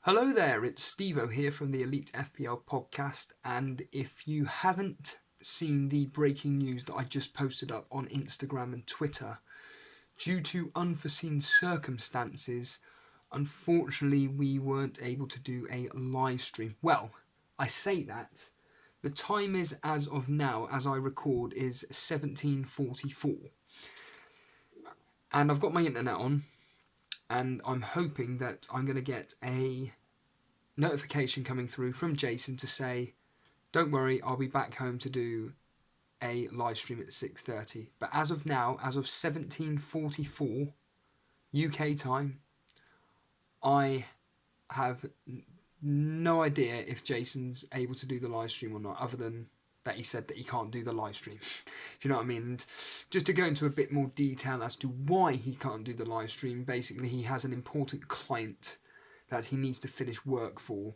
Hello there, it's Steve-O here from the Elite FPL podcast, and if you haven't seen the breaking news that I just posted up on Instagram and Twitter, due to unforeseen circumstances, unfortunately we weren't able to do a live stream. Well, I say that, the time is, as of now, as I record, is 17:44, and I've got my internet on, and I'm hoping that I'm going to get a notification coming through from Jason to say, don't worry, I'll be back home to do a live stream at 6:30. But as of now, as of 17:44 UK time, I have no idea if Jason's able to do the live stream or not, other than that he said that he can't do the live stream, if you know what I mean. And just to go into a bit more detail as to why he can't do the live stream, basically he has an important client that he needs to finish work for,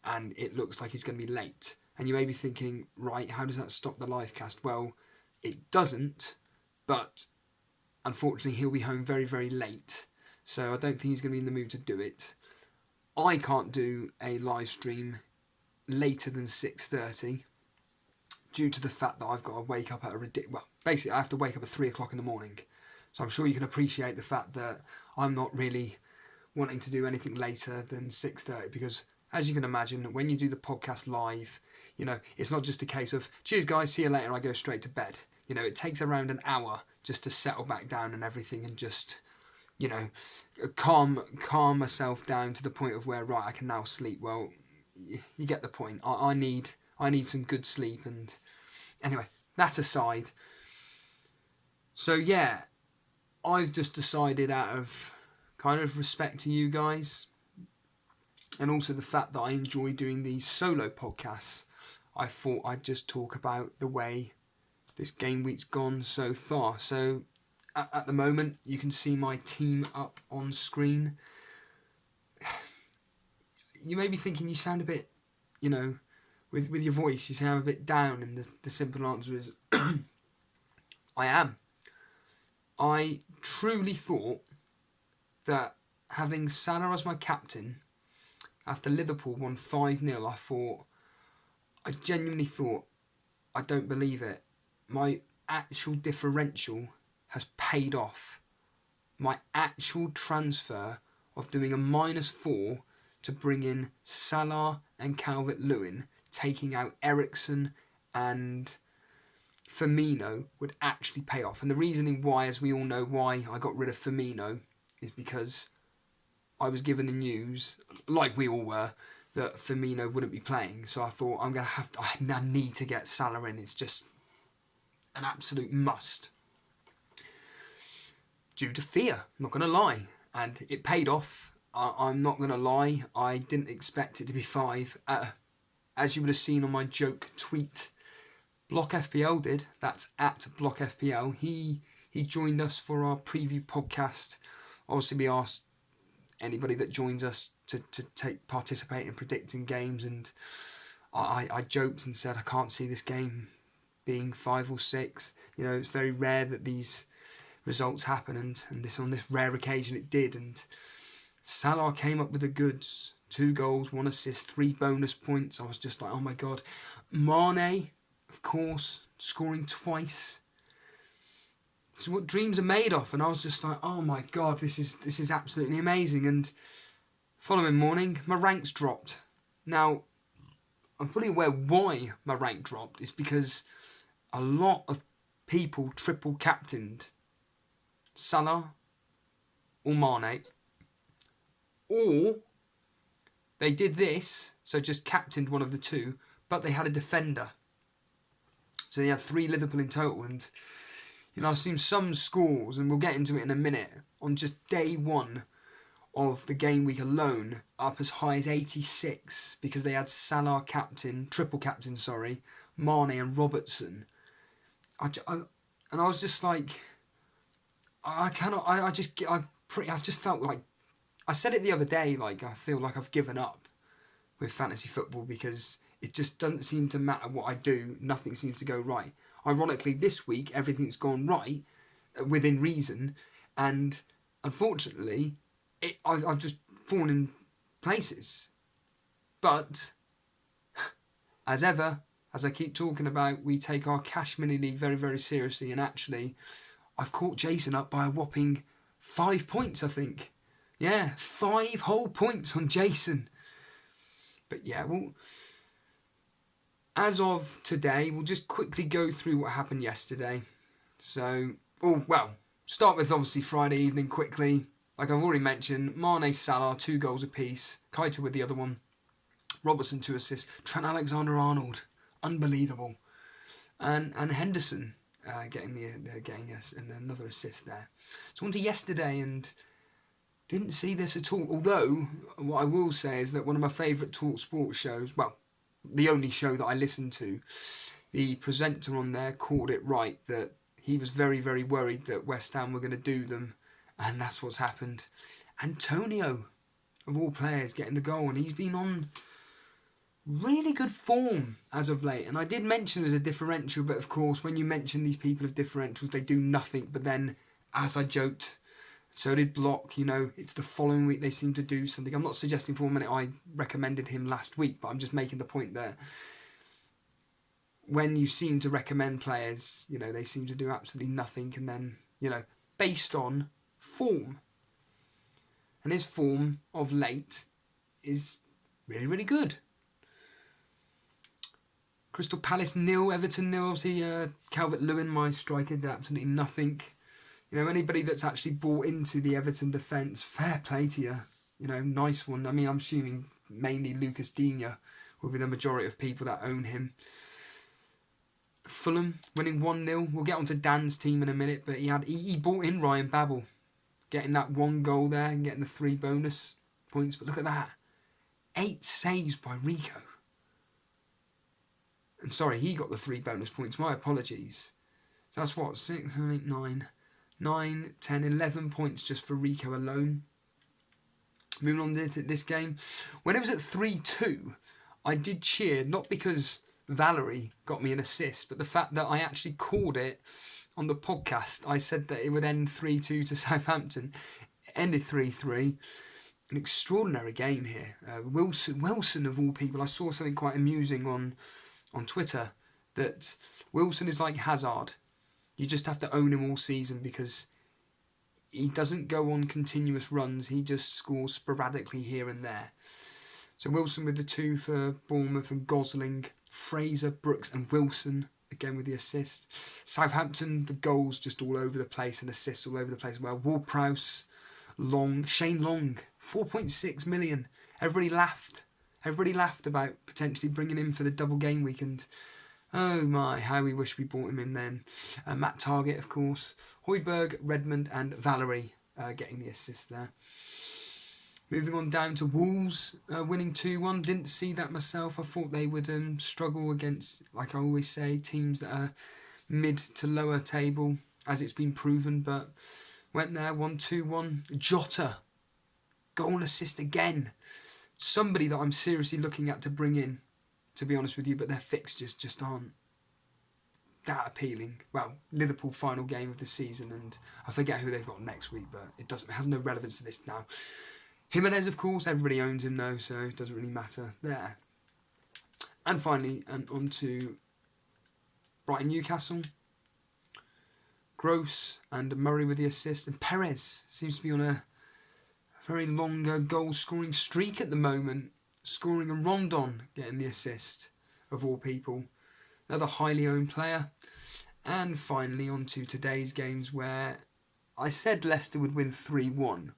and it looks like he's going to be late. And you may be thinking, right, how does that stop the live cast? Well, it doesn't, but unfortunately he'll be home very, very late, so I don't think he's going to be in the mood to do it. I can't do a live stream later than 6:30 due to the fact that I've got to wake up at basically I have to wake up at 3 o'clock in the morning. So I'm sure you can appreciate the fact that I'm not really wanting to do anything later than 6:30, because as you can imagine, when you do the podcast live, it's not just a case of cheers guys, see you later, I go straight to bed. It takes around an hour just to settle back down and everything, and just calm myself down to the point of where, right, I can now sleep. Well, you get the point. I need some good sleep. And anyway, that aside, so yeah, I've just decided, out of kind of respect to you guys, and also the fact that I enjoy doing these solo podcasts, I thought I'd just talk about the way this game week's gone so far. So at the moment, you can see my team up on screen. You may be thinking you sound a bit, with your voice, you sound a bit down, and the simple answer is I am. I truly thought that having Salah as my captain after Liverpool won 5-0, I genuinely thought, I don't believe it, my actual differential has paid off. My actual transfer of doing a -4 to bring in Salah and Calvert-Lewin, taking out Eriksen and Firmino, would actually pay off. And the reasoning why, as we all know why I got rid of Firmino, is because I was given the news, like we all were, that Firmino wouldn't be playing. So I thought, I need to get Salah in. It's just an absolute must. Due to fear, I'm not going to lie. And it paid off. I'm not going to lie. I didn't expect it to be 5. As you would have seen on my joke tweet, Block FPL did. That's at Block FPL. He joined us for our preview podcast. Obviously, we asked anybody that joins us to participate in predicting games, and I joked and said I can't see this game being 5 or 6. It's very rare that these results happen, and on this rare occasion it did. And Salah came up with the goods. 2 goals, 1 assist, 3 bonus points. I was just like, oh my god. Mane, of course, scoring twice. This is what dreams are made of. And I was just like, oh my god, this is absolutely amazing. And following morning, my ranks dropped. Now, I'm fully aware why my rank dropped. It's because a lot of people triple captained Salah or Mane, or they did this, so just captained one of the two, but they had a defender. So they had 3 Liverpool in total. And I've seen some scores, and we'll get into it in a minute, on just day 1 of the game week alone, up as high as 86, because they had Salah triple captain, Mane and Robertson. And I was just like, I've just felt like, I said it the other day, like, I feel like I've given up with fantasy football, because it just doesn't seem to matter what I do, nothing seems to go right. Ironically, this week, everything's gone right, within reason, and unfortunately, I've just fallen places. But, as ever, as I keep talking about, we take our Cash Mini League very, very seriously. And actually, I've caught Jason up by a whopping 5 points, I think. Yeah, 5 whole points on Jason. But yeah, well, as of today, we'll just quickly go through what happened yesterday. So, start with obviously Friday evening quickly. Like I've already mentioned, Mane, Salah, 2 goals apiece. Keita with the other one. Robertson 2 assists. Trent Alexander-Arnold, unbelievable. And Henderson getting another assist there. So on to yesterday, and didn't see this at all. Although what I will say is that one of my favourite talk sports shows, well, the only show that I listen to, the presenter on there called it right that he was very, very worried that West Ham were going to do them, and that's what's happened. Antonio, of all players, getting the goal, and he's been on really good form as of late. And I did mention as a differential, but of course when you mention these people of differentials, they do nothing. But then, as I joked, so did Block, it's the following week they seem to do something. I'm not suggesting for a minute I recommended him last week, but I'm just making the point that when you seem to recommend players, they seem to do absolutely nothing. And then, based on form. And his form of late is really, really good. Crystal Palace 0, Everton 0. Obviously, Calvert-Lewin, my striker, did absolutely nothing. Anybody that's actually bought into the Everton defence, fair play to you. Nice one. I mean, I'm assuming mainly Lucas Digne will be the majority of people that own him. Fulham winning 1-0. We'll get onto Dan's team in a minute, but he bought in Ryan Babel, getting that 1 goal there and getting the 3 bonus points. But look at that. 8 saves by Rico. And sorry, he got the 3 bonus points. My apologies. So that's what? 6, 7, 8, 9, 10, 11 points just for Rico alone. Moving on to this game. When it was at 3-2, I did cheer, not because Valerie got me an assist, but the fact that I actually called it on the podcast. I said that it would end 3-2 to Southampton. It ended 3-3. An extraordinary game here. Wilson of all people. I saw something quite amusing on Twitter that Wilson is like Hazard. You just have to own him all season because he doesn't go on continuous runs. He just scores sporadically here and there. So Wilson with the 2 for Bournemouth, and Gosling, Fraser, Brooks and Wilson again with the assist. Southampton, the goals just all over the place and assists all over the place as well. Ward-Prowse, Shane Long, 4.6 million. Everybody laughed about potentially bringing him for the double game week, and oh my, how we wish we brought him in then. Matt Targett, of course. Højbjerg, Redmond and Valerie getting the assist there. Moving on down to Wolves, winning 2-1. Didn't see that myself. I thought they would struggle against, like I always say, teams that are mid to lower table, as it's been proven, but went there, 1-2-1. Jota, goal and assist again. Somebody that I'm seriously looking at to bring in, to be honest with you, but their fixtures just aren't that appealing. Well, Liverpool final game of the season, and I forget who they've got next week, but it has no relevance to this now. Jimenez, of course, everybody owns him though, so it doesn't really matter there. And finally, on to Brighton Newcastle. Gross and Murray with the assist, and Perez seems to be on a very long goal-scoring streak at the moment, scoring, and Rondon getting the assist, of all people. Another highly owned player. And finally, on to today's games, where I said Leicester would win 3-1,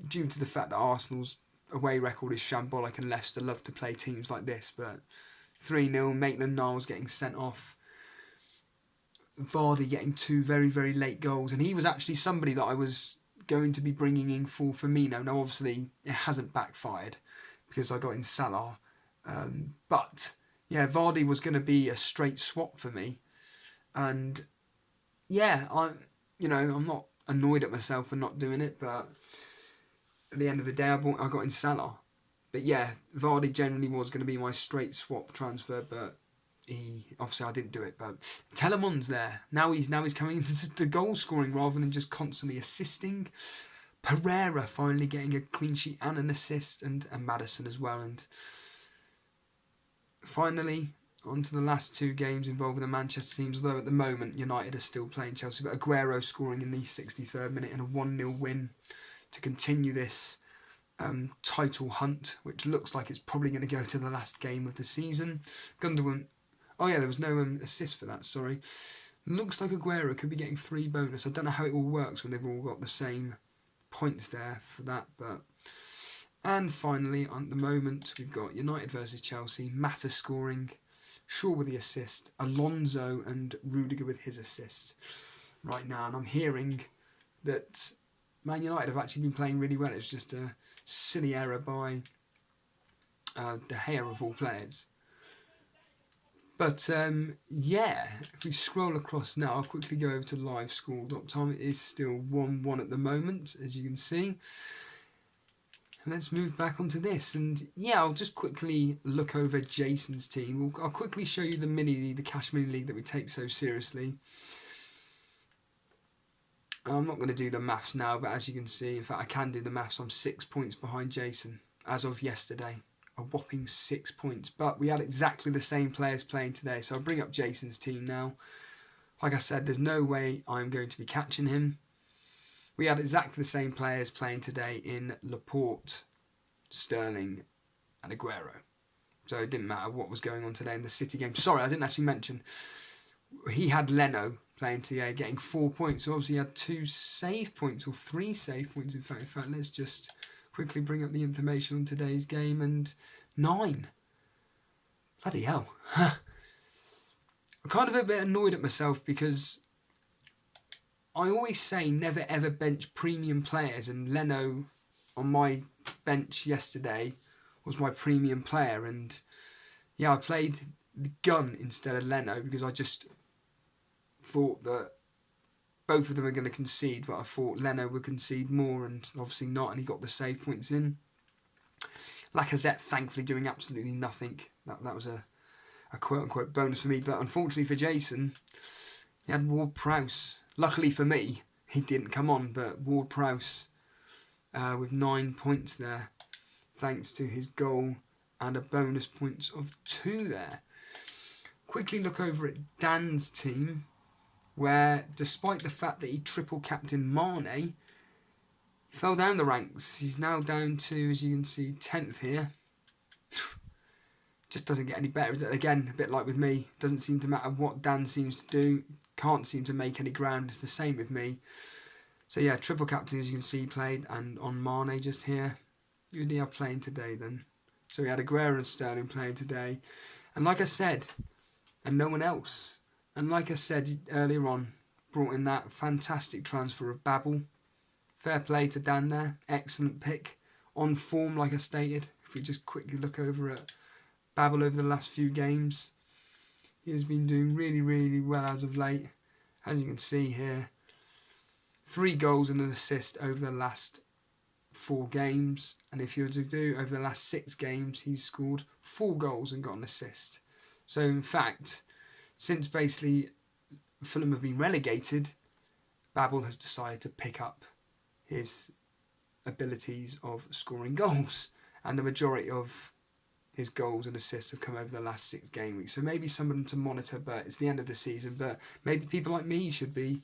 due to the fact that Arsenal's away record is shambolic and Leicester love to play teams like this, but 3-0, Maitland-Niles getting sent off. Vardy getting 2 very, very late goals, and he was actually somebody that I was going to be bringing in for Firmino. Now obviously it hasn't backfired because I got in Salah, but yeah, Vardy was going to be a straight swap for me, and yeah, I'm not annoyed at myself for not doing it, but at the end of the day I got in Salah. But yeah, Vardy generally was going to be my straight swap transfer, but I didn't do it. But Telemon's there now. He's coming into the goal scoring rather than just constantly assisting. Pereira finally getting a clean sheet and an assist, and Maddison as well. And finally, on to the last two games involving the Manchester teams, although at the moment United are still playing Chelsea. But Aguero scoring in the 63rd minute and a 1-0 win to continue this title hunt, which looks like it's probably going to go to the last game of the season. Gundogan, oh yeah, there was no assist for that, sorry. Looks like Aguero could be getting 3 bonus. I don't know how it all works when they've all got the same points there for that, but... And finally, at the moment, we've got United versus Chelsea, Mata scoring, Shaw with the assist, Alonso and Rudiger with his assist right now. And I'm hearing that Man United have actually been playing really well. It's just a silly error by De Gea of all players. But yeah, if we scroll across now, I'll quickly go over to livescore.com. It is still 1-1 at the moment, as you can see. And let's move back onto this. And yeah, I'll just quickly look over Jason's team. I'll quickly show you the mini league, the cash mini league that we take so seriously. I'm not going to do the maths now, but as you can see, in fact, I can do the maths. I'm 6 points behind Jason as of yesterday. A whopping 6 points. But we had exactly the same players playing today. So I'll bring up Jason's team now. Like I said, there's no way I'm going to be catching him. We had exactly the same players playing today in Laporte, Sterling and Aguero. So it didn't matter what was going on today in the City game. Sorry, I didn't actually mention. He had Leno playing today, getting 4 points. So obviously he had 2 save points, or 3 save points in fact. Let's just quickly bring up the information on today's game. And 9. Bloody hell. I'm kind of a bit annoyed at myself because I always say never ever bench premium players, and Leno on my bench yesterday was my premium player. And yeah, I played the gun instead of Leno because I just thought that both of them are going to concede, but I thought Leno would concede more, and obviously not, and he got the save points in. Lacazette thankfully doing absolutely nothing. That was a quote-unquote bonus for me, but unfortunately for Jason, he had Ward-Prowse. Luckily for me, he didn't come on, but Ward-Prowse with 9 points there, thanks to his goal and a bonus points of 2 there. Quickly look over at Dan's team, where despite the fact that he triple captained Mane, he fell down the ranks. He's now down to, as you can see, 10th here. Just doesn't get any better. Again, a bit like with me, doesn't seem to matter what Dan seems to do, can't seem to make any ground. It's the same with me. So yeah, triple captain, as you can see, played, and on Mane just here. Who did he have playing today then? So we had Aguero and Sterling playing today. And like I said, and no one else. And like I said earlier on, brought in that fantastic transfer of Babel. Fair play to Dan there. Excellent pick. On form, like I stated. If we just quickly look over at Babel over the last few games, he has been doing really, really well as of late. As you can see here, 3 goals and an assist over the last 4 games. And if you were to do over the last 6 games, he's scored 4 goals and got an assist. So in fact, since basically Fulham have been relegated, Babel has decided to pick up his abilities of scoring goals. And the majority of his goals and assists have come over the last 6 game weeks. So maybe someone to monitor, but it's the end of the season. But maybe people like me should be,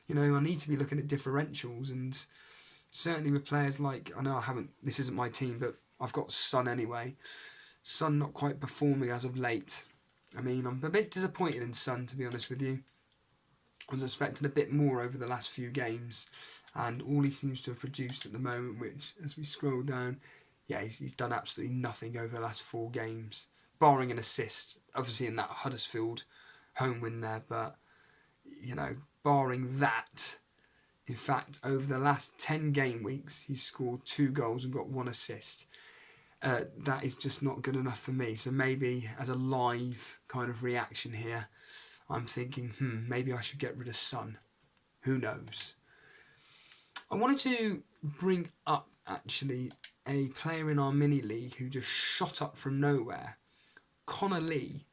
I need to be looking at differentials. And certainly with players like, I know this isn't my team, but I've got Son anyway. Son not quite performing as of late. I mean, I'm a bit disappointed in Son, to be honest with you. I was expecting a bit more over the last few games. And all he seems to have produced at the moment, which, as we scroll down, yeah, he's done absolutely nothing over the last 4 games, barring an assist, obviously in that Huddersfield home win there. But, barring that, in fact, over the last 10 game weeks, he's scored 2 goals and got 1 assist. That is just not good enough for me. So maybe as a live kind of reaction here, I'm thinking, maybe I should get rid of Son. Who knows? I wanted to bring up, actually, a player in our mini league who just shot up from nowhere. Connor Lee.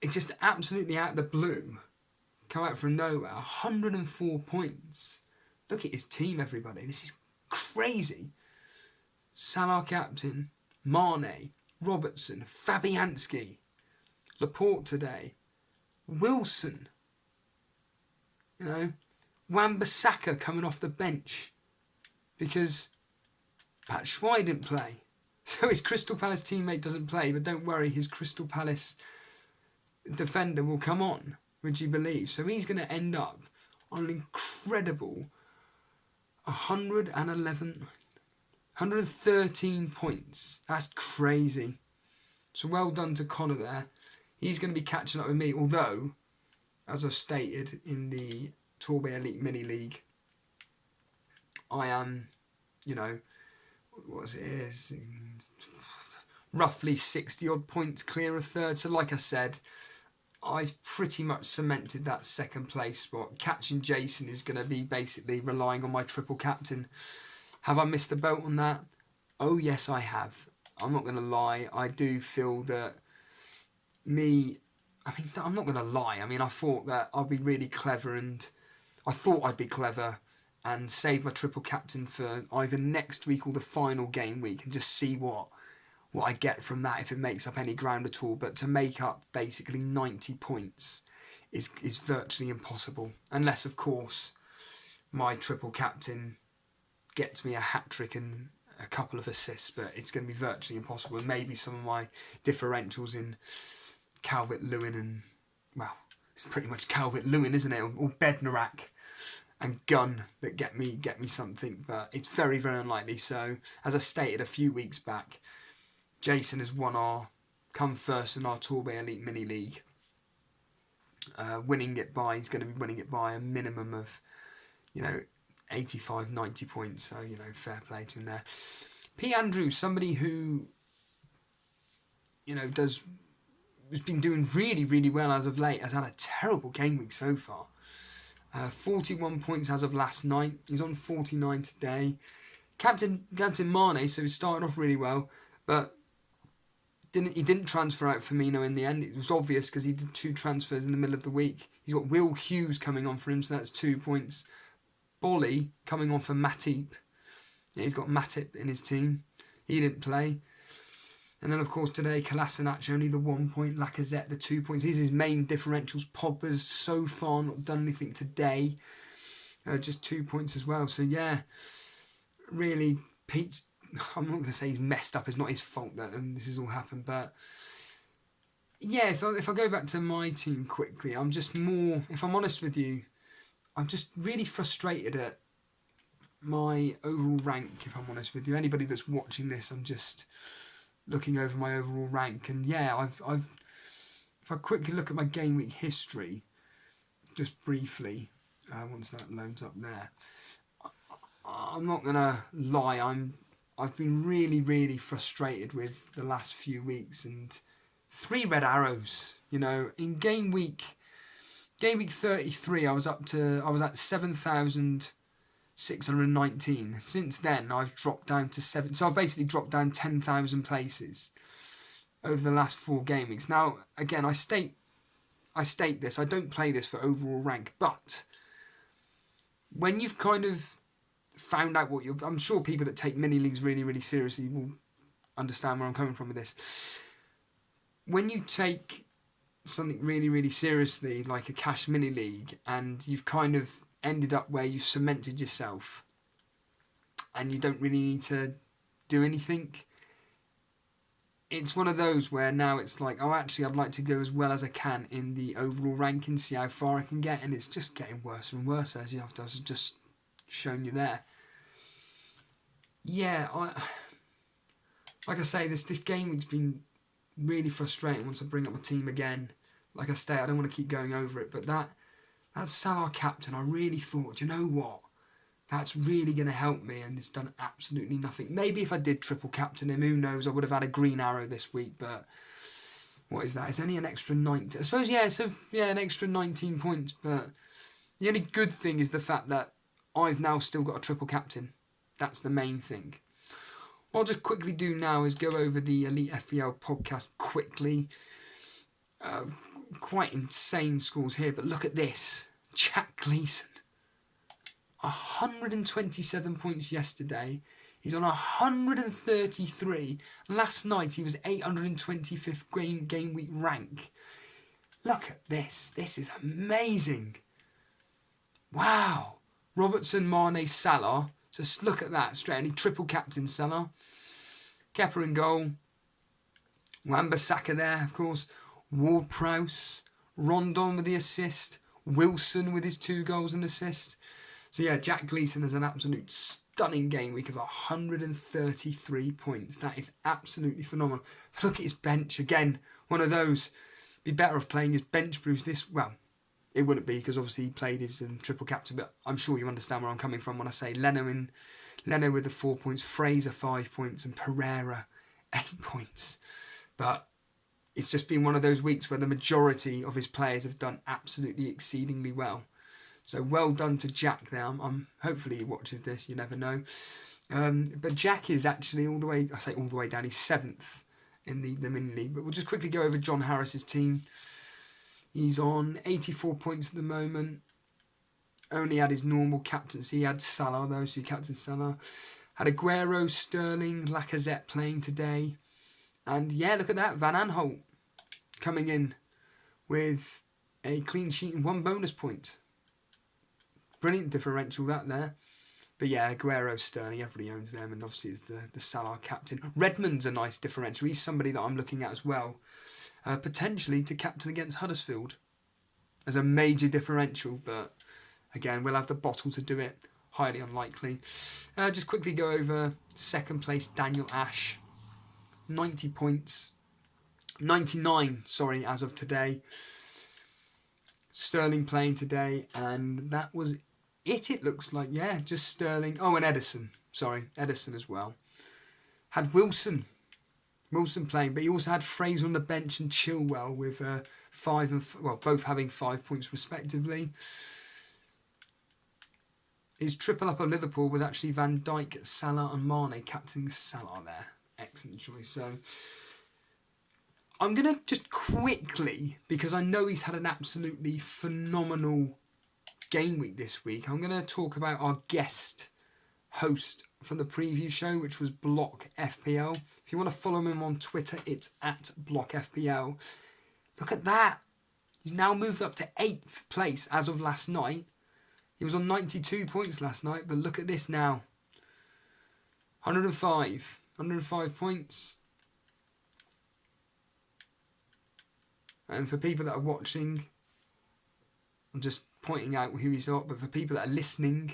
It's just absolutely out of the blue. Come out from nowhere. 104 points. Look at his team, everybody. This is crazy. Salah captain, Mane, Robertson, Fabianski, Laporte today, Wilson, Wan-Bissaka coming off the bench because Pat Schwei didn't play. So his Crystal Palace teammate doesn't play, but don't worry, his Crystal Palace defender will come on, would you believe? So he's going to end up on an incredible 113 points. That's crazy. So well done to Connor there. He's going to be catching up with me, although, as I've stated in the Torbay Elite Mini League, I am, roughly 60 odd points clear of third. So like I said, I've pretty much cemented that second place spot. Catching Jason is going to be basically relying on my triple captain. Have I missed the boat on that? Oh yes, I have. I'm not going to lie. I do feel that I'm not going to lie. I thought that I'd be really clever, and I thought I'd be clever and save my triple captain for either next week or the final game week and just see what I get from that, if it makes up any ground at all. But to make up basically 90 points is virtually impossible. Unless, of course, my triple captain gets me a hat-trick and a couple of assists, but it's going to be virtually impossible. And maybe some of my differentials in Calvert-Lewin and, well, it's pretty much Calvert-Lewin, isn't it? Or Bednarak and Gunn that get me something, but it's very, very unlikely. So, as I stated a few weeks back, Jason has come first in our Torbay Elite Mini League. He's going to be winning it by a minimum of, 85, 90 points. So, fair play to him there. P. Andrews, somebody who, has been doing really, really well as of late, has had a terrible game week so far. 41 points as of last night. He's on 49 today. Captain Mane, so he started off really well, but he didn't transfer out Firmino in the end. It was obvious because he did 2 transfers in the middle of the week. He's got Will Hughes coming on for him, so that's 2 points. Bolly coming on for Matip. Yeah, he's got Matip in his team. He didn't play. And then, of course, today, Kolasinac only the 1 point. Lacazette, the 2 points. These are his main differentials. Pogba's so far not done anything today. Just 2 points as well. So, yeah, really, Pete's... I'm not going to say he's messed up. It's not his fault that this has all happened. But, yeah, if I go back to my team quickly, I'm just more... If I'm honest with you, I'm just really frustrated at my overall rank, if I'm honest with you. Anybody that's watching this, I'm just looking over my overall rank. And, yeah, if I quickly look at my game week history, just briefly, once that loads up there, I'm not going to lie, I've been really, really frustrated with the last few weeks, and 3 red arrows. In game week 33, I was at 7,619. Since then, I've dropped down to 7. So I've basically dropped down 10,000 places over the last 4 game weeks. Now, again, I state this. I don't play this for overall rank, but when you've kind of found out what I'm sure people that take mini leagues really, really seriously will understand where I'm coming from with this. When you take something really, really seriously, like a cash mini league, and you've kind of ended up where you've cemented yourself and you don't really need to do anything, it's one of those where now it's like, oh, actually, I'd like to go as well as I can in the overall ranking, see how far I can get, and it's just getting worse and worse, as I've just shown you there. Yeah, like I say, this game week's been really frustrating once I bring up my team again. Like I say, I don't want to keep going over it, but that Salah captain, I really thought, you know what? That's really going to help me, and it's done absolutely nothing. Maybe if I did triple captain him, who knows, I would have had a green arrow this week, but what is that? It's only an extra 19. I suppose, an extra 19 points, but the only good thing is the fact that I've now still got a triple captain. That's the main thing. What I'll just quickly do now is go over the Elite FPL podcast quickly. Quite insane scores here, but look at this. Jack Gleeson. 127 points yesterday. He's on 133. Last night he was 825th game week rank. Look at this. This is amazing. Wow. Robertson, Mane, Salah. Just look at that. Straight. And he triple captain Salah. Kepa in goal. Wan-Bissaka there, of course. Ward-Prowse. Rondon with the assist. Wilson with his 2 goals and assist. So yeah, Jack Gleeson has an absolute stunning game week of 133 points. That is absolutely phenomenal. Look at his bench again. One of those. Be better off playing his bench boost this. Well, it wouldn't be because obviously he played his triple captain. But I'm sure you understand where I'm coming from when I say Leno with the 4 points, Fraser 5 points, and Pereira 8 points. But it's just been one of those weeks where the majority of his players have done absolutely exceedingly well. So well done to Jack there. Hopefully he watches this, you never know. But Jack is actually all the way down, he's 7th in the mini league. But we'll just quickly go over John Harris's team. He's on 84 points at the moment. Only had his normal captaincy. He had Salah though, so he captained Salah. Had Aguero, Sterling, Lacazette playing today. And yeah, look at that. Van Aanholt coming in with a clean sheet and 1 bonus point. Brilliant differential that there. But yeah, Aguero, Sterling, everybody owns them, and obviously it's the Salah captain. Redmond's a nice differential. He's somebody that I'm looking at as well. Potentially to captain against Huddersfield as a major differential, but again, we'll have the bottle to do it. Highly unlikely. Just quickly go over 2nd place, Daniel Ash. 90 points. 99, as of today. Sterling playing today, and that was it looks like. Yeah, just Sterling. Oh, and Edison. Edison as well. Had Wilson playing, but he also had Fraser on the bench and Chilwell with 5 and both having 5 points respectively. His triple up of Liverpool was actually Van Dijk, Salah and Mane, captaining Salah there. Excellent choice. So I'm going to just quickly, because I know he's had an absolutely phenomenal game week this week, I'm going to talk about our guest host from the preview show, which was Block FPL. If you want to follow him on Twitter, it's at Block FPL. Look at that. He's now moved up to 8th place as of last night. He was on 92 points last night, but look at this now. 105 points. And for people that are watching, I'm just pointing out who he's got, but for people that are listening,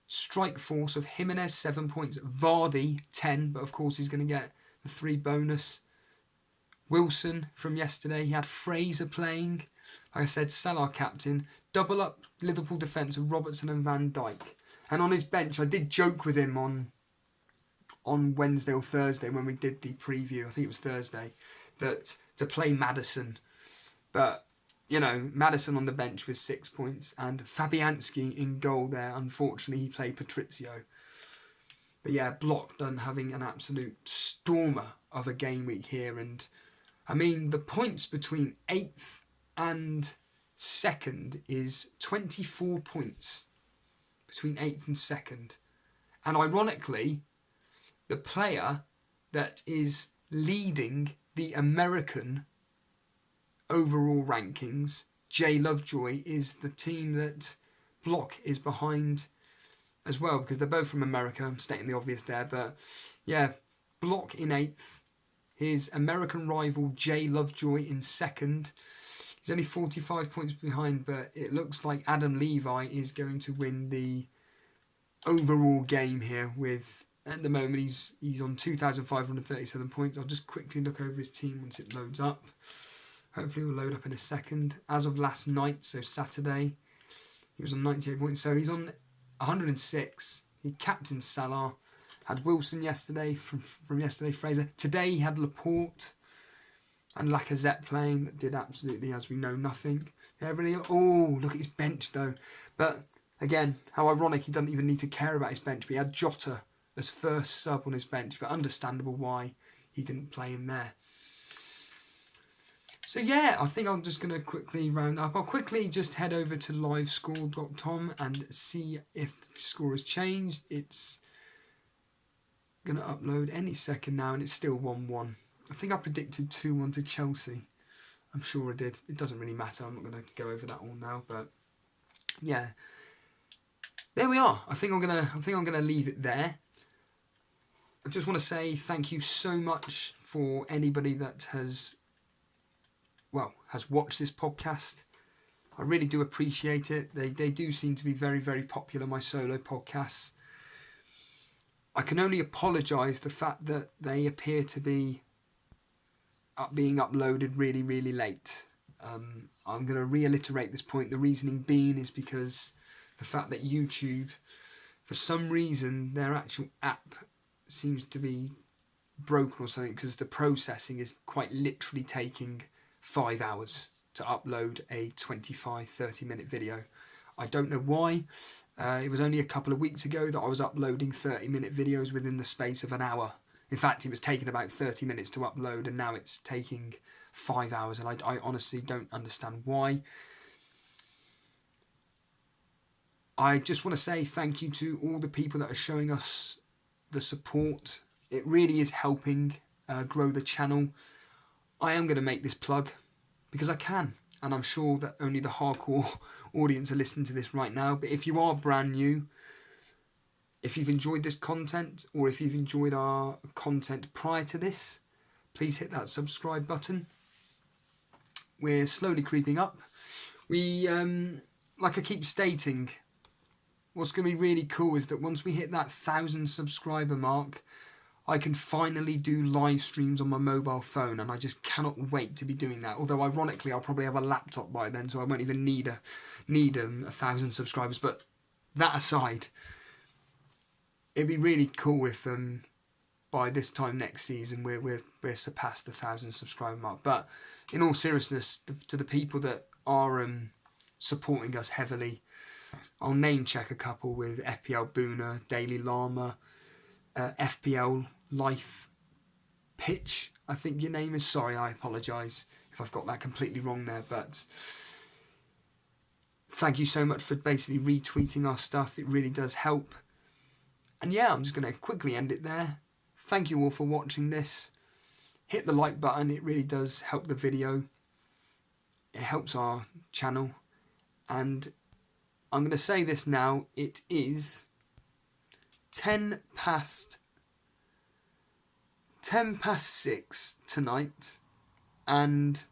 strike force of Jimenez 7 points, Vardy 10, but of course he's going to get the 3 bonus. Wilson from yesterday, he had Fraser playing. Like I said, Salah captain. Double up Liverpool defence of Robertson and Van Dijk. And on his bench, I did joke with him on Wednesday or Thursday when we did the preview, I think it was Thursday, that to play Maddison. But, you know, Maddison on the bench with 6 points and Fabianski in goal there. Unfortunately, he played Patrizio. But yeah, Block done having an absolute stormer of a game week here. And, I mean, the points between 8th and 2nd is 24 points between 8th and 2nd. And ironically, the player that is leading the American overall rankings, Jay Lovejoy, is the team that Block is behind as well, because they're both from America. I'm stating the obvious there, but yeah, Block in 8th, his American rival Jay Lovejoy in 2nd. He's only 45 points behind, but it looks like Adam Levi is going to win the overall game here with, at the moment, he's on 2,537 points. I'll just quickly look over his team once it loads up. Hopefully it will load up in a second. As of last night, so Saturday, he was on 98 points. So he's on 106. He captained Salah. Had Wilson yesterday from yesterday, Fraser. Today he had Laporte and Lacazette playing that did absolutely, as we know, nothing. Oh, look at his bench though. But again, how ironic, he doesn't even need to care about his bench. But he had Jota as first sub on his bench, but understandable why he didn't play him there. So yeah, I think I'm just going to quickly round up. I'll quickly just head over to livescore.com and see if the score has changed. It's going to upload any second now, and it's still 1-1. I think I predicted 2-1 to Chelsea. I'm sure I did. It doesn't really matter. I'm not going to go over that all now, but yeah, there we are. I think I'm gonna leave it there. I just want to say thank you so much for anybody that has watched this podcast. I really do appreciate it. They do seem to be very, very popular, my solo podcasts. I can only apologise the fact that they appear to be being uploaded really, really late. I'm going to reiterate this point. The reasoning being is because the fact that YouTube, for some reason, their actual app seems to be broken or something, because the processing is quite literally taking 5 hours to upload a 25-30 minute video. I don't know why. It was only a couple of weeks ago that I was uploading 30-minute videos within the space of an hour. In fact, it was taking about 30 minutes to upload, and now it's taking 5 hours, and I honestly don't understand why. I just want to say thank you to all the people that are showing us the support. It really is helping grow the channel. I am going to make this plug because I can, and I'm sure that only the hardcore audience are listening to this right now. But if you are brand new, if you've enjoyed this content, or if you've enjoyed our content prior to this, please hit that subscribe button. We're slowly creeping up. We, like I keep stating, what's going to be really cool is that once we hit that 1,000 subscriber mark, I can finally do live streams on my mobile phone, and I just cannot wait to be doing that. Although ironically, I'll probably have a laptop by then, so I won't even need 1,000 subscribers. But that aside, it'd be really cool if by this time next season we're surpassed the 1,000 subscriber mark. But in all seriousness, to the people that are supporting us heavily, I'll name check a couple with FPL Boona, Daily Llama, FPL Life Pitch, I think your name is. Sorry, I apologise if I've got that completely wrong there, but thank you so much for basically retweeting our stuff. It really does help. And yeah, I'm just going to quickly end it there. Thank you all for watching this. Hit the like button, it really does help the video. It helps our channel. And I'm going to say this now, it is 10 past 6 tonight, and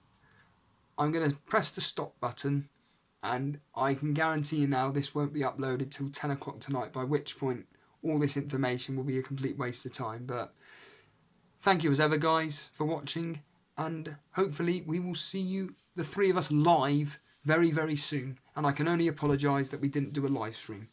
I'm going to press the stop button, and I can guarantee you now this won't be uploaded till 10 o'clock tonight, by which point all this information will be a complete waste of time. But thank you as ever, guys, for watching, and hopefully we will see you, the three of us, live very, very soon. And I can only apologise that we didn't do a live stream.